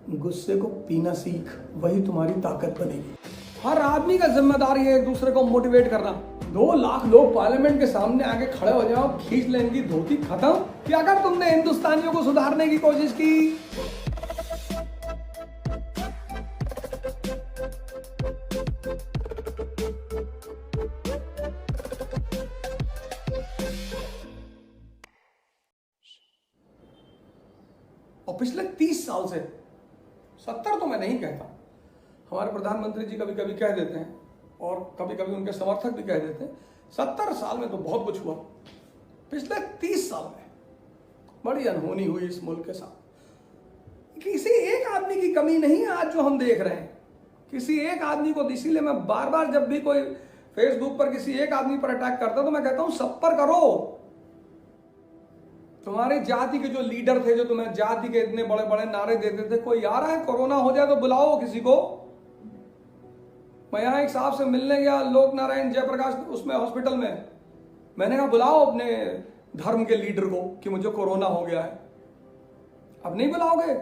गुस्से को पीना सीख, वही तुम्हारी ताकत बनेगी। हर आदमी का जिम्मेदारी है एक दूसरे को मोटिवेट करना। 2 लाख लोग पार्लियामेंट के सामने आके खड़े हो जाओ, खींच लें इनकी धोती, खत्म। कि अगर तुमने हिंदुस्तानियों को सुधारने की कोशिश की, और पिछले 30 साल से, 70 तो मैं नहीं कहता, हमारे प्रधानमंत्री जी कभी कभी कह देते हैं और कभी कभी उनके समर्थक भी कह देते हैं, 70 साल में तो बहुत कुछ हुआ। पिछले 30 साल में बड़ी अनहोनी हुई इस मुल्क के साथ। किसी एक आदमी की कमी नहीं है आज जो हम देख रहे हैं, किसी एक आदमी को। इसीलिए मैं बार बार जब भी कोई फेसबुक पर किसी एक आदमी पर अटैक करता तो मैं कहता हूं सब पर करो। तुम्हारी जाति के जो लीडर थे, जो तुम्हें जाति के इतने बड़े बड़े नारे देते थे, कोई आ रहा है कोरोना हो जाए तो बुलाओ किसी को। मैं यहां एक साहब से मिलने गया, लोक नारायण जयप्रकाश उसमें हॉस्पिटल में। मैंने कहा बुलाओ अपने धर्म के लीडर को कि मुझे कोरोना हो गया है। अब नहीं बुलाओगे?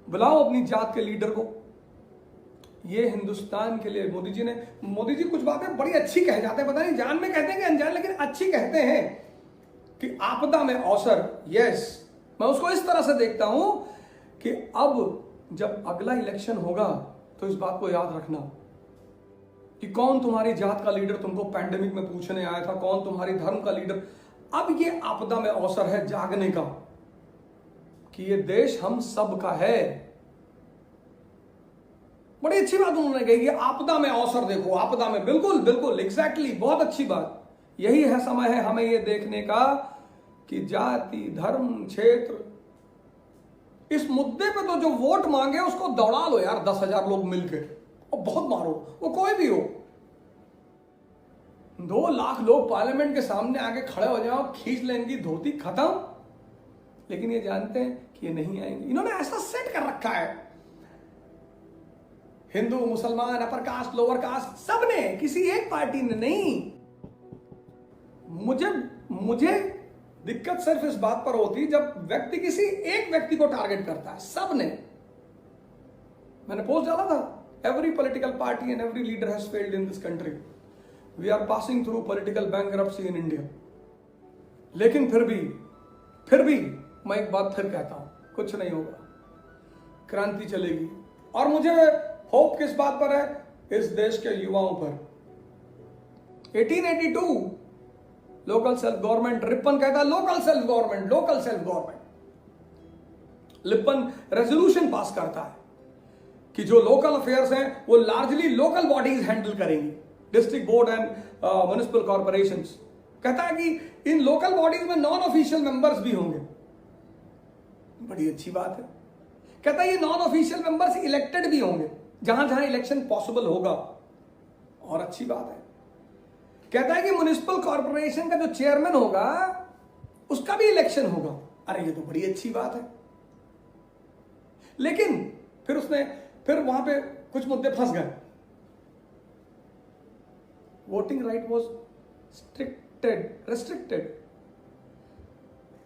बुलाओ अपनी जात के लीडर को। ये हिंदुस्तान के लिए मोदी जी कुछ बातें बड़ी अच्छी कह जाते हैं, पता नहीं जान में कहते हैं कि अनजान, लेकिन अच्छी कहते हैं कि आपदा में अवसर। यस, मैं उसको इस तरह से देखता हूं कि अब जब अगला इलेक्शन होगा तो इस बात को याद रखना कि कौन तुम्हारी जात का लीडर तुमको पैंडेमिक में पूछने आया था, कौन तुम्हारी धर्म का लीडर। अब ये आपदा में अवसर है जागने का कि ये देश हम सब का है। बड़ी अच्छी बात उन्होंने कही कि आपदा में अवसर देखो, आपदा में। बिल्कुल बिल्कुल, एग्जैक्टली, बहुत अच्छी बात। यही है समय है हमें ये देखने का कि जाति, धर्म, क्षेत्र, इस मुद्दे पे तो जो वोट मांगे उसको दौड़ा लो यार, 10,000 लोग मिलके, और बहुत मारो, वो कोई भी हो। 2 लाख लोग पार्लियामेंट के सामने आके खड़े हो जाओ, खींच लें इनकी धोती, खत्म। लेकिन ये जानते हैं कि ये नहीं आएंगे। इन्होंने ऐसा सेट कर रखा है, हिंदू, मुसलमान, अपर कास्ट, लोअर कास्ट, सबने, किसी एक पार्टी ने नहीं। मुझे दिक्कत सिर्फ इस बात पर होती जब व्यक्ति किसी एक व्यक्ति को टारगेट करता है। सबने, मैंने पोस्ट डाला था, every political party and every leader has failed in this country. We are passing through political bankruptcy in India. लेकिन फिर भी मैं एक बात फिर कहता हूं, कुछ नहीं होगा, क्रांति चलेगी। और मुझे होप किस बात पर है? इस देश के युवाओं पर। 1882 लोकल सेल्फ गवर्नमेंट, रिपन कहता है local self government, local self government. लिपन resolution pass करता है कि जो लोकल अफेयर्स हैं वो लार्जली लोकल बॉडीज हैंडल करेंगी, district board and municipal corporations. कहता है कि इन लोकल बॉडीज में नॉन ऑफिशियल मेंबर्स भी होंगे। बड़ी अच्छी बात है। कहता है ये नॉन ऑफिशियल मेंबर्स इलेक्टेड भी होंगे जहां जहां इलेक्शन पॉसिबल होगा, और अच्छी बात है। कहता है कि म्युनिसिपल कॉर्पोरेशन का जो चेयरमैन होगा उसका भी इलेक्शन होगा। अरे ये तो बड़ी अच्छी बात है। लेकिन फिर वहां पे कुछ मुद्दे फंस गए। Voting right was restricted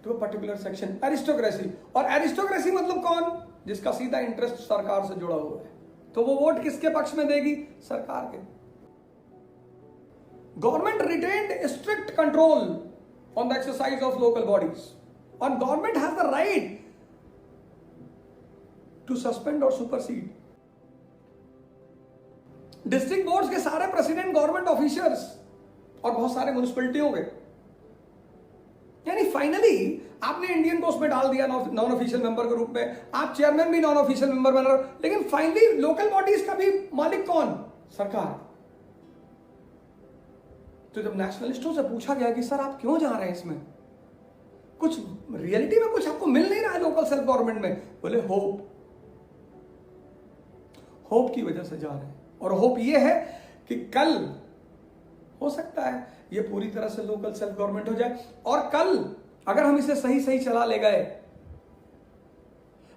to a particular section, aristocracy. और एरिस्टोक्रेसी मतलब कौन? जिसका सीधा इंटरेस्ट सरकार से जुड़ा हुआ है। तो वो वोट किसके पक्ष में देगी? सरकार के। Government retained strict control on the exercise of local bodies, and government has the right to suspend or supersede. District boards के सारे प्रेसिडेंट गवर्नमेंट ऑफिसर्स और बहुत सारे म्युनिसिपलिटियों के। यानी फाइनली आपने इंडियन को उसमें डाल दिया नॉन ऑफिशियल मेंबर के रूप में, आप चेयरमैन भी नॉन ऑफिशियल मेंबर बन रहे हो। लेकिन फाइनली लोकल बॉडीज का भी मालिक कौन? सरकार। तो जब नेशनलिस्टों से पूछा गया कि सर आप क्यों जा रहे हैं इसमें, कुछ रियलिटी में कुछ आपको मिल नहीं रहा है लोकल सेल्फ गवर्नमेंट में, बोले होप की वजह से जा रहे हैं। और होप ये है कि कल हो सकता है ये पूरी तरह से लोकल सेल्फ गवर्नमेंट हो जाए, और कल अगर हम इसे सही सही चला ले गए,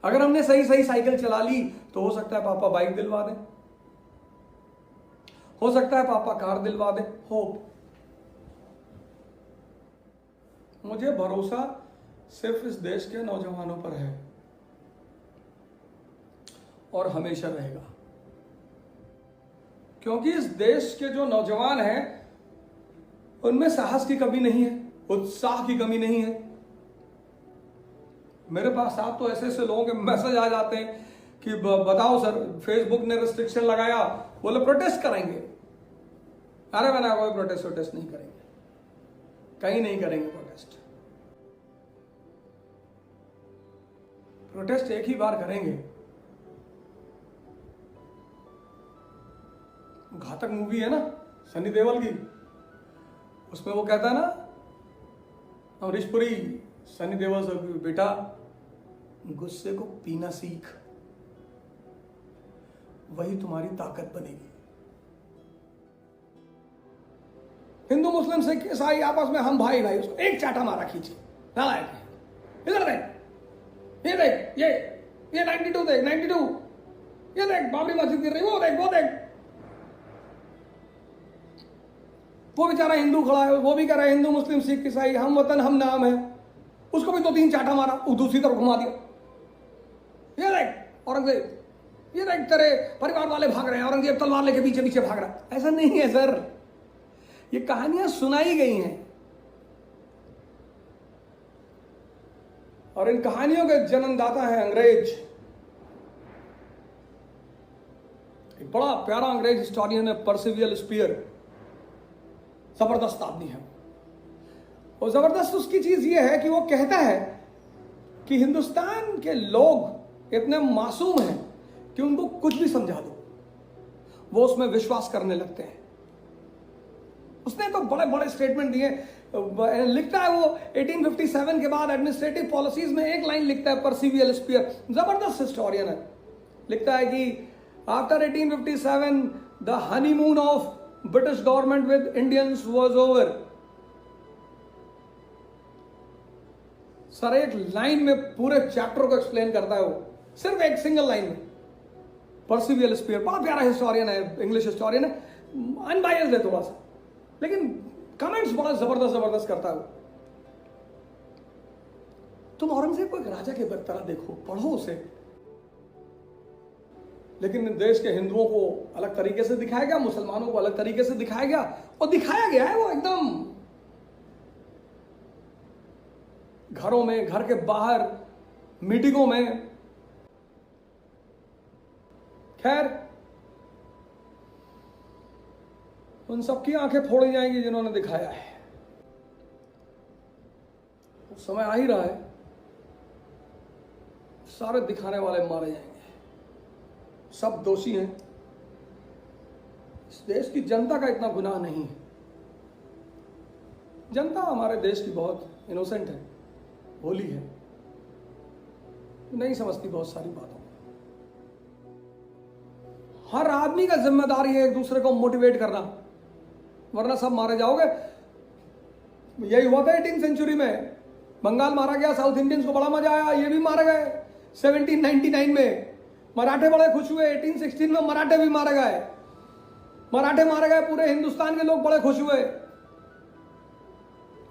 अगर हमने सही सही साइकिल चला ली, तो हो सकता है पापा बाइक दिलवा दें, हो सकता है पापा कार दिलवा दें। होप। मुझे भरोसा सिर्फ इस देश के नौजवानों पर है। और हमेशा रहेगा। क्योंकि इस देश के जो नौजवान हैं उनमें साहस की कमी नहीं है, उत्साह की कमी नहीं है। मेरे पास आप तो ऐसे ऐसे लोगों के मैसेज आ जाते हैं कि बताओ सर, फेसबुक ने रिस्ट्रिक्शन लगाया, बोले प्रोटेस्ट करेंगे। अरे मैंने कोई प्रोटेस्ट नहीं करेंगे, कहीं नहीं करेंगे प्रोटेस्ट। प्रोटेस्ट एक ही बार करेंगे। घातक मूवी है ना सनी देओल की, उसमें वो कहता है ना अमरीश पुरी सनी देओल से, बेटा गुस्से को पीना सीख, वही तुम्हारी ताकत बनेगी। हिंदू मुस्लिम सिख ईसाई आपस में हम भाई भाई, उसको एक चाटा मारा खींचे, नालायक इधर देख, ये देख, ये 92 देख, 92 ये देख, बाबरी मस्जिद गिर रही, वो देख, वो देख। वो बेचारा हिंदू खड़ा है, वो भी कह रहा है हिंदू मुस्लिम सिख ईसाई हम वतन हम नाम है, उसको भी 2-3 चाटा मारा, वो दूसरी तरफ घुमा दिया। ये देख औरंगजेब, ये देख तेरे परिवार वाले भाग रहे हैं, औरंगजेब तलवार लेके पीछे पीछे भाग रहा है। ऐसा नहीं है सर, ये कहानियां सुनाई गई हैं और इन कहानियों के जन्मदाता है अंग्रेज। एक बड़ा प्यारा अंग्रेज हिस्टोरियन है पर्सिवियल स्पीयर, जबरदस्त आदमी है। और जबरदस्त उसकी चीज ये है कि वो कहता है कि हिंदुस्तान के लोग इतने मासूम हैं कि उनको कुछ भी समझा दो वो उसमें विश्वास करने लगते हैं। उसने तो बड़े बड़े स्टेटमेंट दिए, लिखता है वो 1857 के बाद एडमिनिस्ट्रेटिव पॉलिसीज में एक लाइन लिखता है पर्सिवियल स्पीयर, जबरदस्त हिस्टोरियन है। लिखता है कि after 1857 the honeymoon of British government with Indians was over. Sir एक लाइन में पूरे चैप्टर को एक्सप्लेन करता है वो, सिर्फ एक सिंगल लाइन में। पर्सिवियल स्पीयर बड़ा प्यारा हिस्टोरियन है, इंग्लिश हिस्टोरियन है, अनबायस्ड है थोड़ा सा, लेकिन कमेंट्स बड़ा जबरदस्त करता है वो। तुम औरंगजेब को एक राजा के तरह देखो, पढ़ो उसे, लेकिन देश के हिंदुओं को अलग तरीके से दिखाया गया, मुसलमानों को अलग तरीके से दिखाया गया, और दिखाया गया है वो एकदम घरों में, घर के बाहर, मीटिंगों में। खैर उन सबकी आंखें फोड़ी जाएंगी जिन्होंने दिखाया है। उस समय आ ही रहा है, सारे दिखाने वाले मारे जाएंगे, सब दोषी हैं। इस देश की जनता का इतना गुनाह नहीं है। जनता हमारे देश की बहुत इनोसेंट है, भोली है, नहीं समझती बहुत सारी बातों। हर आदमी का जिम्मेदारी है एक दूसरे को मोटिवेट करना, वरना सब मारे जाओगे। यही हुआ था 18th सेंचुरी में, बंगाल मारा गया, साउथ इंडियंस को बड़ा मजा आया, ये भी मारे गए। 1799 में मराठे बड़े खुश हुए, 1816 में मराठे भी मारे गए, मराठे मारे गए, पूरे हिंदुस्तान के लोग बड़े खुश हुए।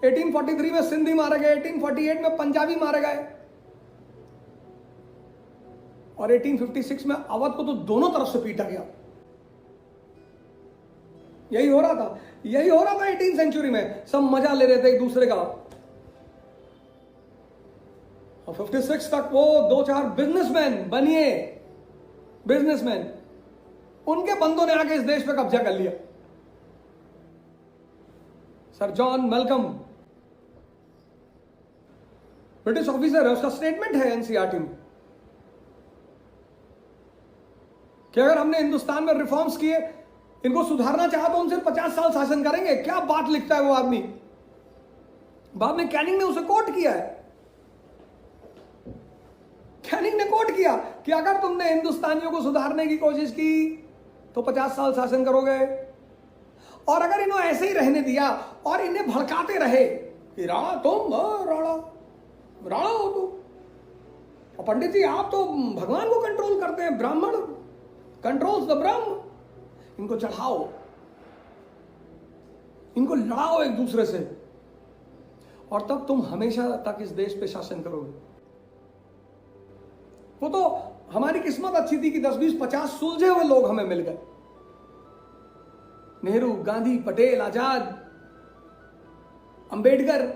1843 में सिंधी मारे गए, 1848 में पंजाबी मारे गए, और 1856 में अवध को तो दोनों तरफ से पीटा गया। यही हो रहा था 18th सेंचुरी में, सब मजा ले रहे थे एक दूसरे का। और 56 तक वो 2-4 बिजनेसमैन बनिए, बिजनेसमैन, उनके बंदों ने आके इस देश पे कब्जा कर लिया। Sir John Malcolm British officer है, उसका स्टेटमेंट है एनसीईआरटी में कि अगर हमने हिंदुस्तान में रिफॉर्म्स किए, इनको सुधारना चाहा तो उनसे 50 साल शासन करेंगे। क्या बात लिखता है वो आदमी। बाद में कैनिंग ने उसे कोट किया है, कैनिंग ने कोट किया कि अगर तुमने हिंदुस्तानियों को सुधारने की कोशिश की तो 50 साल शासन करोगे, और अगर इन्होंने ऐसे ही रहने दिया और इन्हें भड़काते रहे कि राणा तुम, राणा हो तुम, और पंडित जी आप तो भगवान को कंट्रोल करते हैं, ब्राह्मण कंट्रोल्स द ब्रह्म, इनको चढ़ाओ, इनको लड़ाओ एक दूसरे से, और तब तुम हमेशा तक इस देश पे शासन करोगे। वो तो हमारी किस्मत अच्छी थी कि 10, 20, 50 सुलझे हुए लोग हमें मिल गए। नेहरू, गांधी, पटेल, आजाद, अंबेडकर,